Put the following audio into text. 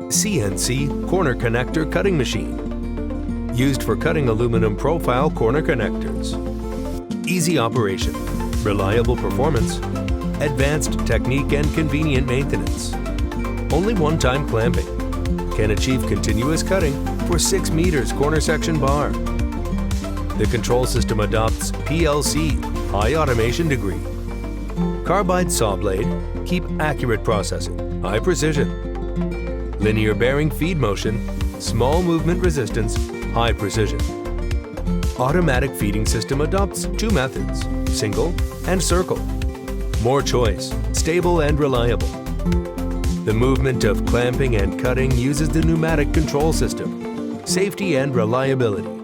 SKX-CNC corner connector cutting machine. Used for cutting aluminum profile corner connectors. Easy operation, reliable performance, advanced technique and convenient maintenance. Only one-time clamping. Can achieve continuous cutting for 6 meters corner section bar. The control system adopts PLC, high automation degree. Carbide saw blade, keep accurate processing, high precision. Linear bearing feed motion, small movement resistance, high precision. Automatic feeding system adopts 2 methods, single and circle. More choice, stable and reliable. The movement of clamping and cutting uses the pneumatic control system. Safety and reliability.